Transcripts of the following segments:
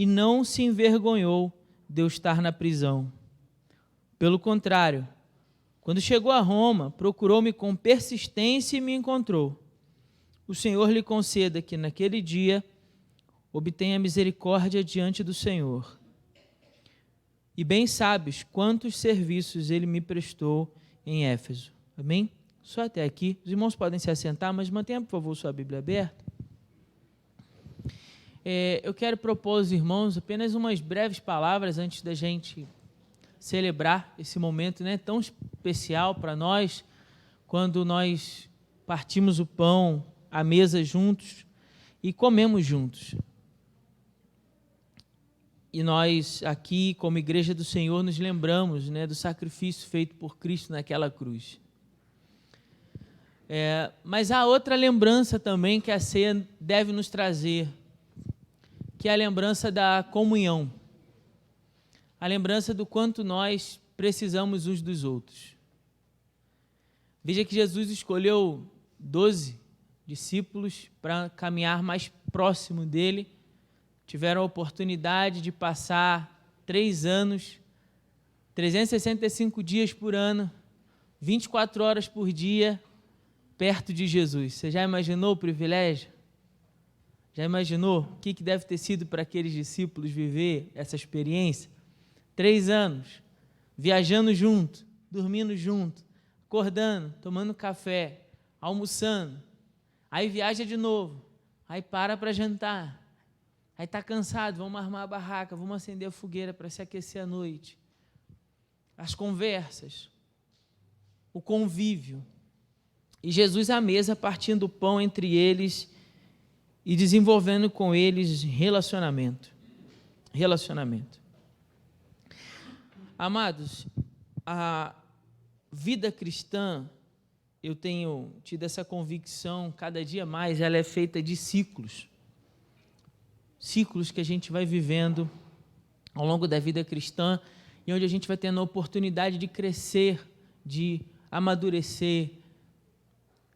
e não se envergonhou de eu estar na prisão. Pelo contrário, quando chegou a Roma, procurou-me com persistência e me encontrou. O Senhor lhe conceda que naquele dia obtenha misericórdia diante do Senhor. E bem sabes quantos serviços ele me prestou em Éfeso. Amém? Só até aqui. Os irmãos podem se assentar, mas mantenha, por favor, sua Bíblia aberta. Eu quero propor aos irmãos apenas umas breves palavras antes da gente celebrar esse momento, né, tão especial para nós, quando nós partimos o pão à mesa juntos e comemos juntos. E nós aqui, como Igreja do Senhor, nos lembramos, né, do sacrifício feito por Cristo naquela cruz. Mas há outra lembrança também que a ceia deve nos trazer, que é a lembrança da comunhão, a lembrança do quanto nós precisamos uns dos outros. Veja que Jesus escolheu 12 discípulos para caminhar mais próximo dele, tiveram a oportunidade de passar 3 anos, 365 dias por ano, 24 horas por dia, perto de Jesus. Você já imaginou o privilégio? Já imaginou o que deve ter sido para aqueles discípulos viver essa experiência? 3 anos, viajando junto, dormindo junto, acordando, tomando café, almoçando, aí viaja de novo, aí para jantar, aí está cansado, vamos armar a barraca, vamos acender a fogueira para se aquecer à noite. As conversas, o convívio, e Jesus à mesa partindo o pão entre eles e desenvolvendo com eles relacionamento. Amados, a vida cristã, eu tenho tido essa convicção, cada dia mais, ela é feita de ciclos. Ciclos que a gente vai vivendo ao longo da vida cristã e onde a gente vai tendo a oportunidade de crescer, de amadurecer,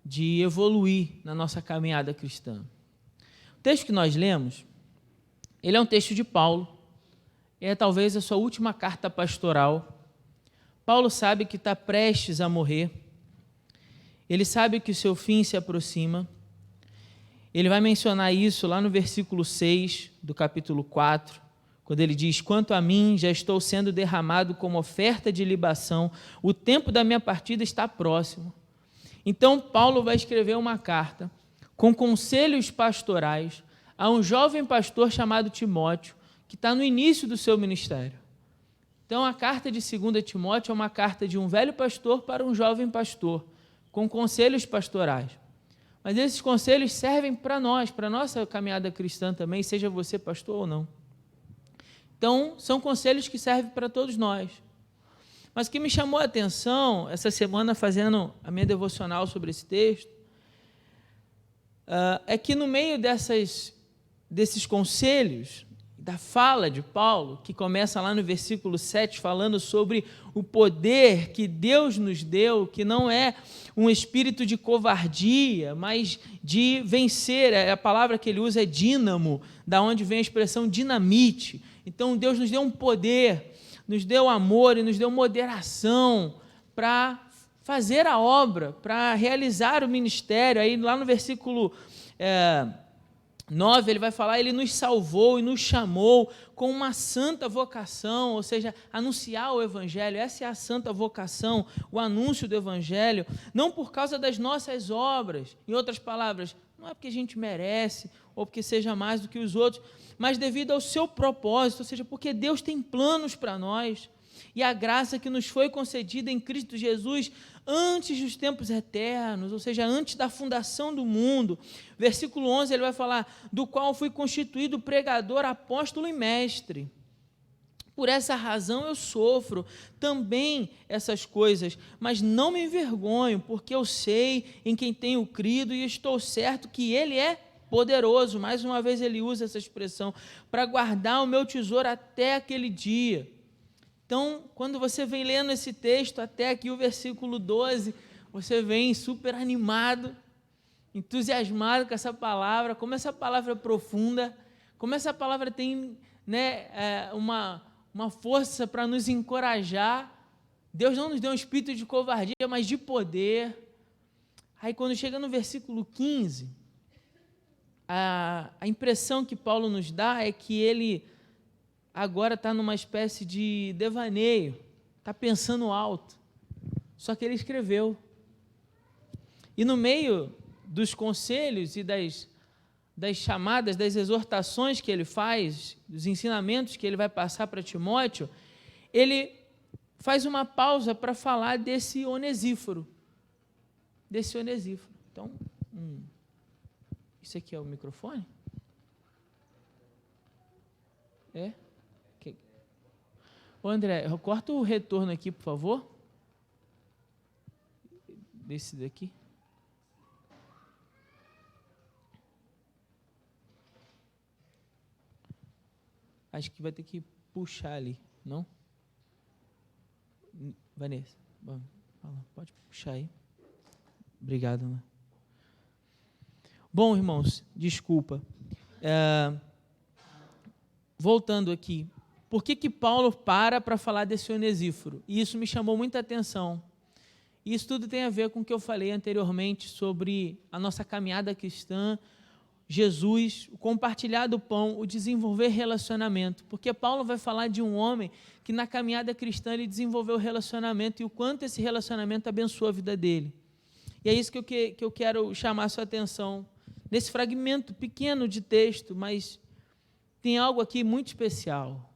de evoluir na nossa caminhada cristã. O texto que nós lemos, ele é um texto de Paulo, é talvez a sua última carta pastoral. Paulo sabe que está prestes a morrer, ele sabe que o seu fim se aproxima, ele vai mencionar isso lá no versículo 6 do capítulo 4, quando ele diz: quanto a mim, já estou sendo derramado como oferta de libação, o tempo da minha partida está próximo. Então, Paulo vai escrever uma carta com conselhos pastorais a um jovem pastor chamado Timóteo, que está no início do seu ministério. Então, a carta de 2 Timóteo é uma carta de um velho pastor para um jovem pastor, com conselhos pastorais. Mas esses conselhos servem para nós, para a nossa caminhada cristã também, seja você pastor ou não. Então, são conselhos que servem para todos nós. Mas o que me chamou a atenção, essa semana fazendo a minha devocional sobre esse texto, é que no meio desses conselhos, da fala de Paulo, que começa lá no versículo 7, falando sobre o poder que Deus nos deu, que não é um espírito de covardia, mas de vencer. A palavra que ele usa é dínamo, da onde vem a expressão dinamite. Então, Deus nos deu um poder, nos deu amor e nos deu moderação para fazer a obra, para realizar o ministério. Aí, lá no versículo 9, ele vai falar: ele nos salvou e nos chamou com uma santa vocação, ou seja, anunciar o Evangelho. Essa é a santa vocação, o anúncio do Evangelho, não por causa das nossas obras. Em outras palavras, não é porque a gente merece ou porque seja mais do que os outros, mas devido ao seu propósito, ou seja, porque Deus tem planos para nós, e a graça que nos foi concedida em Cristo Jesus antes dos tempos eternos, ou seja, antes da fundação do mundo. Versículo 11, ele vai falar: do qual fui constituído pregador, apóstolo e mestre. Por essa razão eu sofro também essas coisas, mas não me envergonho, porque eu sei em quem tenho crido e estou certo que Ele é poderoso. Mais uma vez ele usa essa expressão, para guardar o meu tesouro até aquele dia. Então, quando você vem lendo esse texto, até aqui o versículo 12, você vem super animado, entusiasmado com essa palavra, como essa palavra é profunda, como essa palavra tem né, uma força para nos encorajar. Deus não nos deu um espírito de covardia, mas de poder. Aí quando chega no versículo 15, a impressão que Paulo nos dá é que ele agora está numa espécie de devaneio, está pensando alto. Só que ele escreveu. E no meio dos conselhos e das chamadas, das exortações que ele faz, dos ensinamentos que ele vai passar para Timóteo, ele faz uma pausa para falar desse Onesíforo. Então, isso aqui é o microfone? É? Ô André, corta o retorno aqui, por favor. Desse daqui. Acho que vai ter que puxar ali, não? Vanessa, pode puxar aí. Obrigado, Ana. Bom, irmãos, desculpa. Voltando aqui, por que Paulo para falar desse Onesíforo? E isso me chamou muita atenção. E isso tudo tem a ver com o que eu falei anteriormente sobre a nossa caminhada cristã, Jesus, o compartilhar do pão, o desenvolver relacionamento. Porque Paulo vai falar de um homem que na caminhada cristã ele desenvolveu relacionamento e o quanto esse relacionamento abençoou a vida dele. E é isso que eu quero chamar a sua atenção. Nesse fragmento pequeno de texto, mas tem algo aqui muito especial,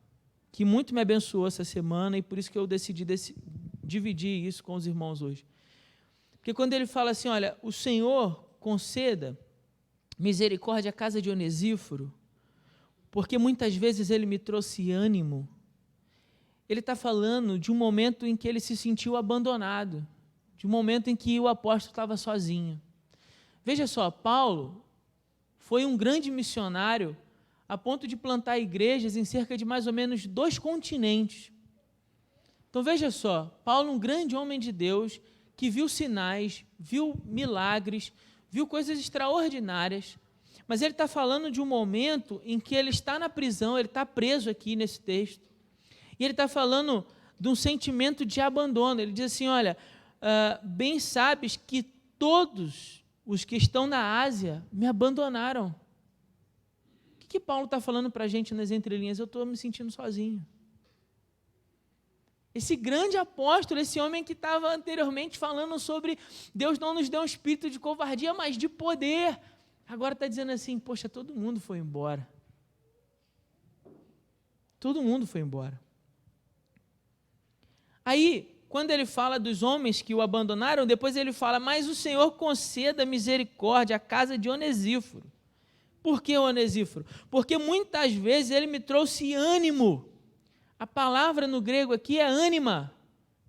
que muito me abençoou essa semana e por isso que eu decidi dividir isso com os irmãos hoje. Porque quando ele fala assim, olha, o Senhor conceda misericórdia à casa de Onesíforo, porque muitas vezes ele me trouxe ânimo. Ele está falando de um momento em que ele se sentiu abandonado, de um momento em que o apóstolo estava sozinho. Veja só, Paulo foi um grande missionário a ponto de plantar igrejas em cerca de mais ou menos 2 continentes. Então veja só, Paulo, um grande homem de Deus, que viu sinais, viu milagres, viu coisas extraordinárias, mas ele está falando de um momento em que ele está na prisão, ele está preso aqui nesse texto, e ele está falando de um sentimento de abandono. Ele diz assim, olha, bem sabes que todos os que estão na Ásia me abandonaram. O que Paulo está falando para a gente nas entrelinhas? Eu estou me sentindo sozinho. Esse grande apóstolo, esse homem que estava anteriormente falando sobre Deus não nos deu um espírito de covardia, mas de poder, agora está dizendo assim, poxa, todo mundo foi embora. Todo mundo foi embora. Aí, quando ele fala dos homens que o abandonaram, depois ele fala, mas o Senhor conceda misericórdia à casa de Onesíforo. Por que Onesíforo? Porque muitas vezes ele me trouxe ânimo. A palavra no grego aqui é ânima,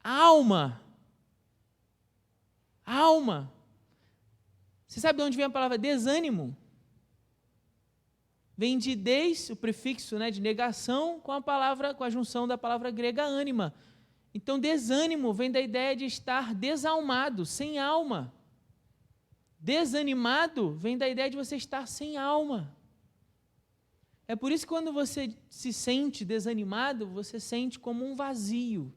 alma. Alma. Você sabe de onde vem a palavra desânimo? Vem de o prefixo, né, de negação, com a junção da palavra grega ânima. Então, desânimo vem da ideia de estar desalmado, sem alma. Desanimado vem da ideia de você estar sem alma. É por isso que quando você se sente desanimado, você sente como um vazio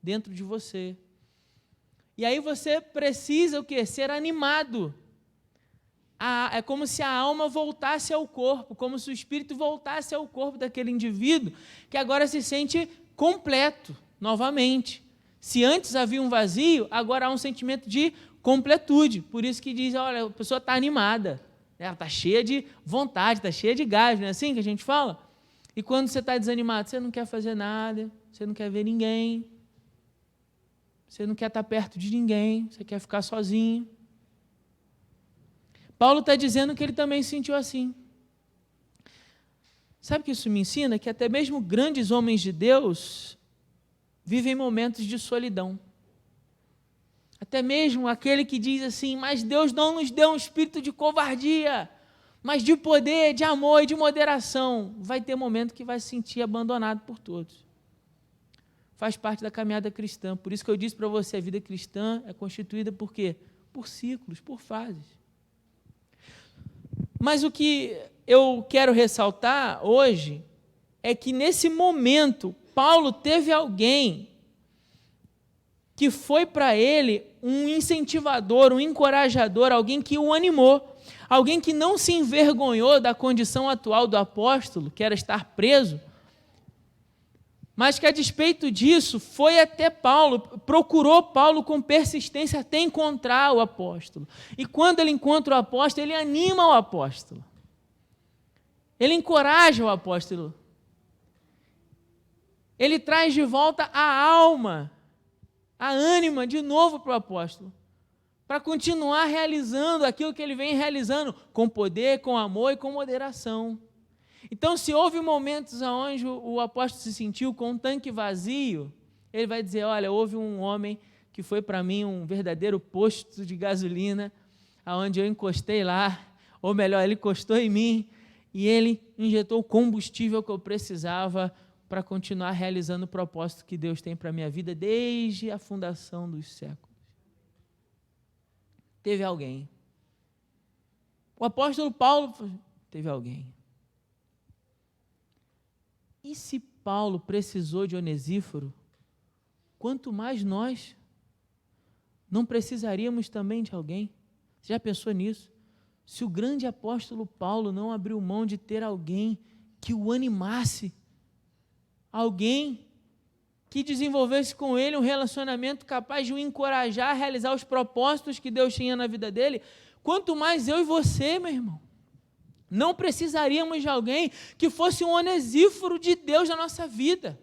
dentro de você. E aí você precisa o quê? Ser animado. É como se a alma voltasse ao corpo, como se o espírito voltasse ao corpo daquele indivíduo que agora se sente completo novamente. Se antes havia um vazio, agora há um sentimento de completude. Por isso que diz, olha, a pessoa está animada. Ela está cheia de vontade, está cheia de gás, não é assim que a gente fala? E quando você está desanimado, você não quer fazer nada, você não quer ver ninguém, você não quer estar perto de ninguém, você quer ficar sozinho. Paulo está dizendo que ele também se sentiu assim. Sabe o que isso me ensina? Que até mesmo grandes homens de Deus vivem momentos de solidão. Até mesmo aquele que diz assim, mas Deus não nos deu um espírito de covardia, mas de poder, de amor e de moderação. Vai ter momento que vai se sentir abandonado por todos. Faz parte da caminhada cristã. Por isso que eu disse para você, a vida cristã é constituída por quê? Por ciclos, por fases. Mas o que eu quero ressaltar hoje é que nesse momento, Paulo teve alguém que foi para ele um incentivador, um encorajador, alguém que o animou, alguém que não se envergonhou da condição atual do apóstolo, que era estar preso, mas que a despeito disso foi até Paulo, procurou Paulo com persistência até encontrar o apóstolo. E quando ele encontra o apóstolo, ele anima o apóstolo. Ele encoraja o apóstolo. Ele traz de volta a alma, a ânima de novo para o apóstolo, para continuar realizando aquilo que ele vem realizando com poder, com amor e com moderação. Então, se houve momentos onde o apóstolo se sentiu com um tanque vazio, ele vai dizer, olha, houve um homem que foi para mim um verdadeiro posto de gasolina, onde eu encostei lá, ou melhor, ele encostou em mim, e ele injetou o combustível que eu precisava para continuar realizando o propósito que Deus tem para a minha vida desde a fundação dos séculos. Teve alguém. O apóstolo Paulo teve alguém. E se Paulo precisou de Onesíforo, quanto mais nós não precisaríamos também de alguém? Você já pensou nisso? Se o grande apóstolo Paulo não abriu mão de ter alguém que o animasse, alguém que desenvolvesse com ele um relacionamento capaz de o encorajar a realizar os propósitos que Deus tinha na vida dele, quanto mais eu e você, meu irmão. Não precisaríamos de alguém que fosse um Onesíforo de Deus na nossa vida.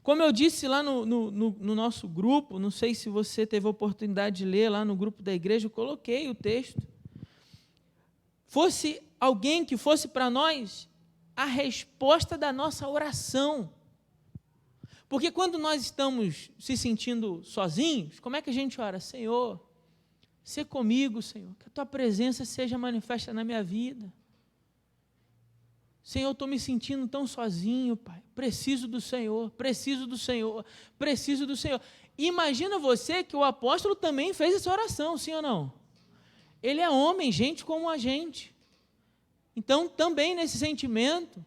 Como eu disse lá no nosso grupo, não sei se você teve a oportunidade de ler lá no grupo da igreja, eu coloquei o texto. Fosse alguém que fosse para nós a resposta da nossa oração. Porque quando nós estamos se sentindo sozinhos, como é que a gente ora? Senhor, sê comigo, Senhor, que a Tua presença seja manifesta na minha vida. Senhor, eu estou me sentindo tão sozinho, Pai, preciso do Senhor, preciso do Senhor, preciso do Senhor. Imagina você que o apóstolo também fez essa oração, sim ou não? Ele é homem, gente como a gente. Então, também nesse sentimento,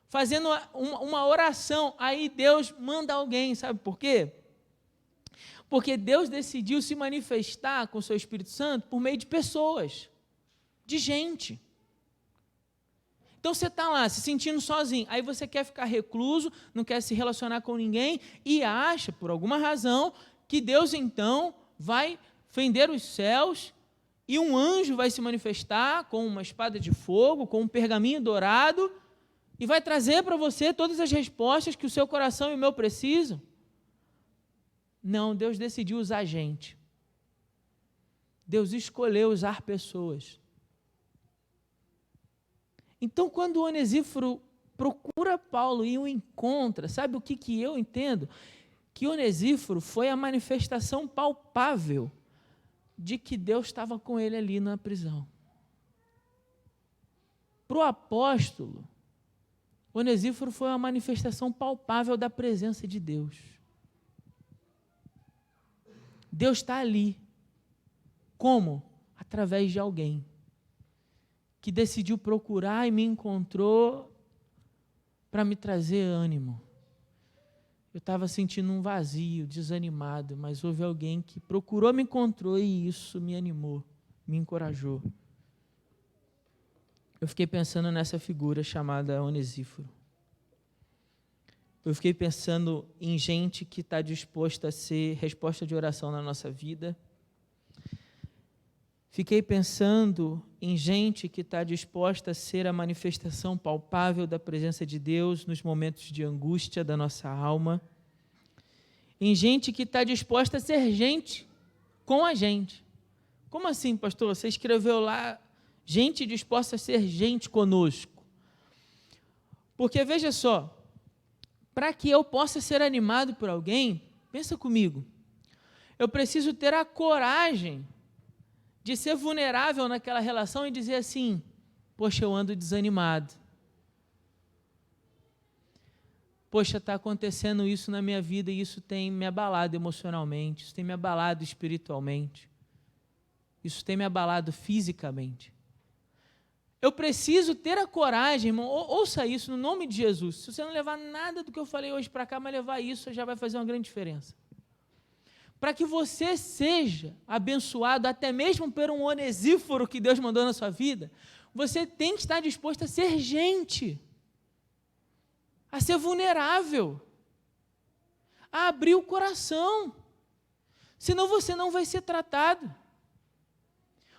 fazendo uma oração, aí Deus manda alguém, sabe por quê? Porque Deus decidiu se manifestar com o seu Espírito Santo por meio de pessoas, de gente. Então você está lá se sentindo sozinho, aí você quer ficar recluso, não quer se relacionar com ninguém e acha, por alguma razão, que Deus então vai fender os céus e um anjo vai se manifestar com uma espada de fogo, com um pergaminho dourado e vai trazer para você todas as respostas que o seu coração e o meu precisam. Não, Deus decidiu usar gente. Deus escolheu usar pessoas. Então, quando o Onesíforo procura Paulo e o encontra, sabe o que eu entendo? Que Onesíforo foi a manifestação palpável de que Deus estava com ele ali na prisão. Para o apóstolo, Onesíforo foi uma manifestação palpável da presença de Deus. Deus está ali. Como? Através de alguém que decidiu procurar e me encontrou para me trazer ânimo. Eu estava sentindo um vazio, desanimado, mas houve alguém que procurou, me encontrou e isso me animou, me encorajou. Eu fiquei pensando nessa figura chamada Onesíforo. Eu fiquei pensando em gente que está disposta a ser resposta de oração na nossa vida. Fiquei pensando em gente que está disposta a ser a manifestação palpável da presença de Deus nos momentos de angústia da nossa alma. Em gente que está disposta a ser gente com a gente. Como assim, pastor? Você escreveu lá, gente disposta a ser gente conosco. Porque, veja só, para que eu possa ser animado por alguém, pensa comigo, eu preciso ter a coragem de ser vulnerável naquela relação e dizer assim, poxa, eu ando desanimado. Poxa, está acontecendo isso na minha vida e isso tem me abalado emocionalmente, isso tem me abalado espiritualmente, isso tem me abalado fisicamente. Eu preciso ter a coragem, irmão, ouça isso no nome de Jesus. Se você não levar nada do que eu falei hoje para cá, mas levar isso, já vai fazer uma grande diferença. Para que você seja abençoado, até mesmo por um Onesíforo que Deus mandou na sua vida, você tem que estar disposto a ser gente, a ser vulnerável, a abrir o coração. Senão você não vai ser tratado.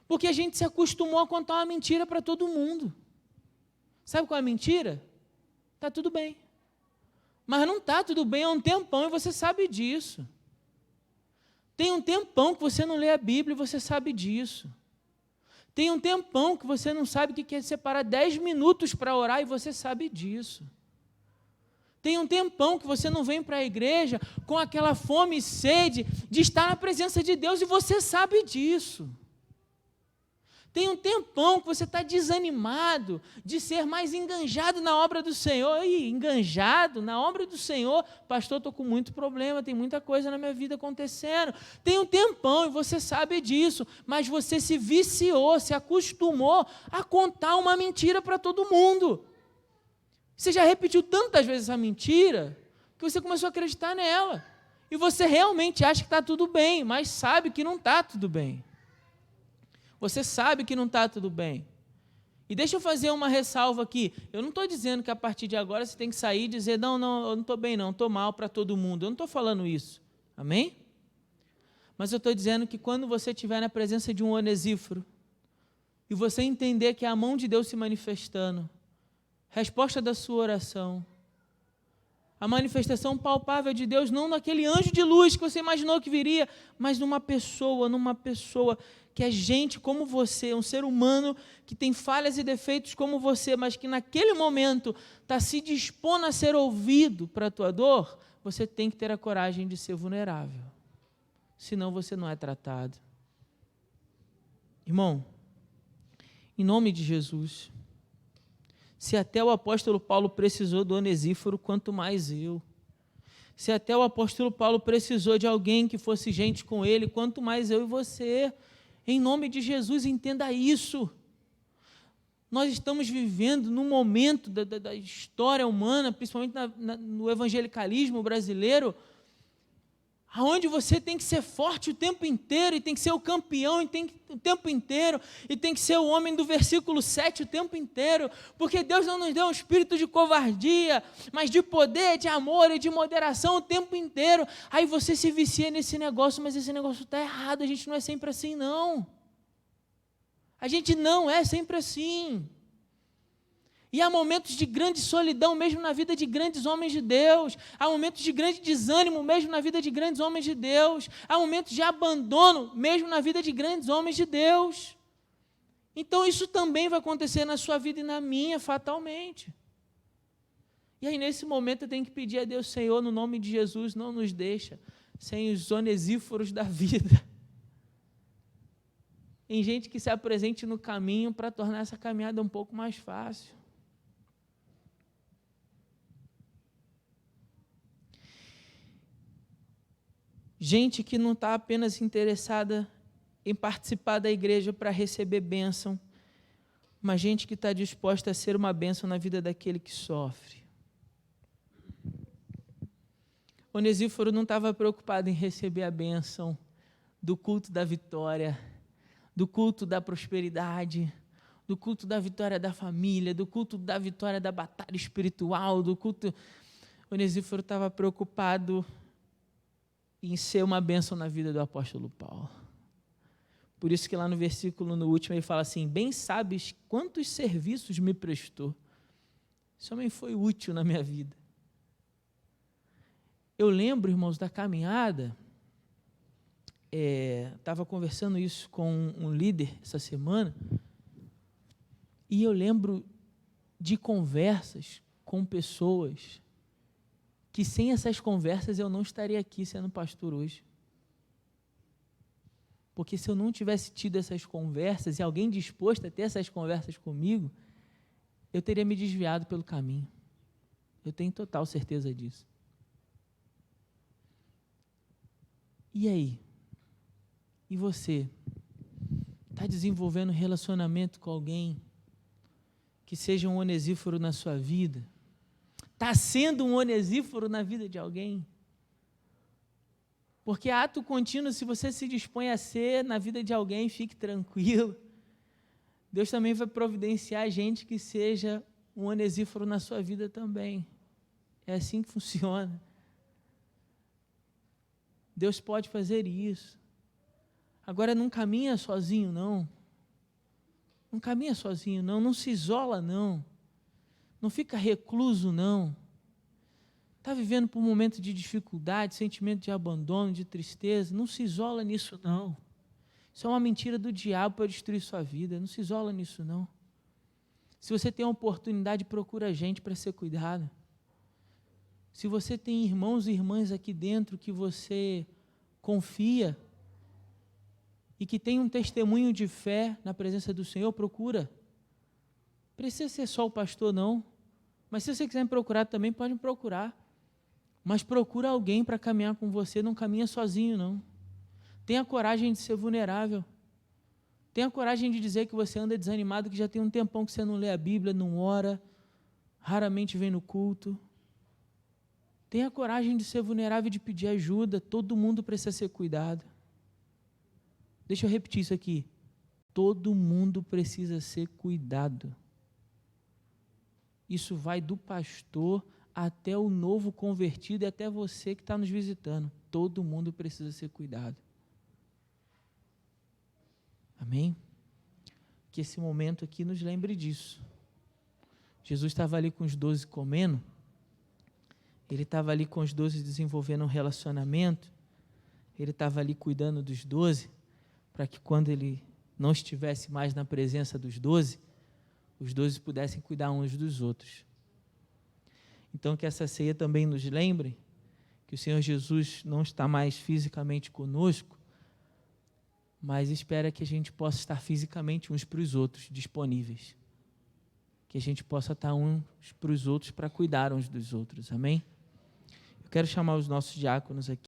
Porque a gente se acostumou a contar uma mentira para todo mundo. Sabe qual é a mentira? Está tudo bem. Mas não está tudo bem há um tempão e você sabe disso. Tem um tempão que você não lê a Bíblia e você sabe disso. Tem um tempão que você não sabe o que é separar 10 minutos para orar e você sabe disso. Tem um tempão que você não vem para a igreja com aquela fome e sede de estar na presença de Deus e você sabe disso. Tem um tempão que você está desanimado de ser mais enganjado na obra do Senhor. E enganjado na obra do Senhor, pastor, estou com muito problema, tem muita coisa na minha vida acontecendo. Tem um tempão e você sabe disso, mas você se viciou, se acostumou a contar uma mentira para todo mundo. Você já repetiu tantas vezes essa mentira que você começou a acreditar nela. E você realmente acha que está tudo bem, mas sabe que não está tudo bem. Você sabe que não está tudo bem. E deixa eu fazer uma ressalva aqui. Eu não estou dizendo que a partir de agora você tem que sair e dizer, não, eu não estou bem não, estou mal para todo mundo. Eu não estou falando isso. Amém? Mas eu estou dizendo que quando você estiver na presença de um Onesíforo e você entender que é a mão de Deus se manifestando, resposta da sua oração, a manifestação palpável de Deus, não naquele anjo de luz que você imaginou que viria, mas numa pessoa que é gente como você, um ser humano que tem falhas e defeitos como você, mas que naquele momento está se dispondo a ser ouvido para a tua dor, você tem que ter a coragem de ser vulnerável. Senão você não é tratado. Irmão, em nome de Jesus, se até o apóstolo Paulo precisou do Onesíforo, quanto mais eu. Se até o apóstolo Paulo precisou de alguém que fosse gente com ele, quanto mais eu e você. Em nome de Jesus, entenda isso. Nós estamos vivendo num momento da história humana, principalmente no evangelicalismo brasileiro, onde você tem que ser forte o tempo inteiro, e tem que ser o campeão o tempo inteiro, e tem que ser o homem do versículo 7 o tempo inteiro, porque Deus não nos deu um espírito de covardia, mas de poder, de amor e de moderação o tempo inteiro. Aí você se vicia nesse negócio, mas esse negócio está errado, a gente não é sempre assim, não. A gente não é sempre assim. E há momentos de grande solidão, mesmo na vida de grandes homens de Deus. Há momentos de grande desânimo, mesmo na vida de grandes homens de Deus. Há momentos de abandono, mesmo na vida de grandes homens de Deus. Então, isso também vai acontecer na sua vida e na minha, fatalmente. E aí, nesse momento, eu tenho que pedir a Deus, Senhor, no nome de Jesus, não nos deixa sem os onesíforos da vida. Em gente que se apresente no caminho para tornar essa caminhada um pouco mais fácil. Gente que não está apenas interessada em participar da igreja para receber bênção, mas gente que está disposta a ser uma bênção na vida daquele que sofre. Onesíforo não estava preocupado em receber a bênção do culto da vitória, do culto da prosperidade, do culto da vitória da família, do culto da vitória da batalha espiritual, do culto... Onesíforo estava preocupado em ser uma bênção na vida do apóstolo Paulo. Por isso que lá no versículo, no último, ele fala assim, bem sabes quantos serviços me prestou. Esse homem foi útil na minha vida. Eu lembro, irmãos, da caminhada, estava conversando isso com um líder essa semana, e eu lembro de conversas com pessoas que sem essas conversas eu não estaria aqui sendo pastor hoje. Porque se eu não tivesse tido essas conversas, e alguém disposto a ter essas conversas comigo, eu teria me desviado pelo caminho. Eu tenho total certeza disso. E aí? E você? Está desenvolvendo relacionamento com alguém que seja um Onesíforo na sua vida? Está sendo um Onesíforo na vida de alguém? Porque ato contínuo, se você se dispõe a ser na vida de alguém, fique tranquilo. Deus também vai providenciar gente que seja um Onesíforo na sua vida também. É assim que funciona. Deus pode fazer isso. Agora, não caminha sozinho, não. Não caminha sozinho, não. Não se isola, não. Não fica recluso, não. Está vivendo por um momento de dificuldade, sentimento de abandono, de tristeza. Não se isola nisso, não. Isso é uma mentira do diabo para destruir sua vida. Não se isola nisso, não. Se você tem a oportunidade, procura gente para ser cuidado. Se você tem irmãos e irmãs aqui dentro que você confia e que tem um testemunho de fé na presença do Senhor, procura. Precisa ser só o pastor, não. Mas se você quiser me procurar também, pode me procurar. Mas procura alguém para caminhar com você, não caminha sozinho, não. Tenha coragem de ser vulnerável. Tenha coragem de dizer que você anda desanimado, que já tem um tempão que você não lê a Bíblia, não ora, raramente vem no culto. Tenha coragem de ser vulnerável e de pedir ajuda. Todo mundo precisa ser cuidado. Deixa eu repetir isso aqui. Todo mundo precisa ser cuidado. Isso vai do pastor até o novo convertido e até você que está nos visitando. Todo mundo precisa ser cuidado. Amém? Que esse momento aqui nos lembre disso. Jesus estava ali com os 12 comendo. Ele estava ali com os 12 desenvolvendo um relacionamento. Ele estava ali cuidando dos 12, para que quando ele não estivesse mais na presença dos 12, os 12 pudessem cuidar uns dos outros. Então, que essa ceia também nos lembre que o Senhor Jesus não está mais fisicamente conosco, mas espera que a gente possa estar fisicamente uns para os outros, disponíveis. Que a gente possa estar uns para os outros para cuidar uns dos outros. Amém? Eu quero chamar os nossos diáconos aqui.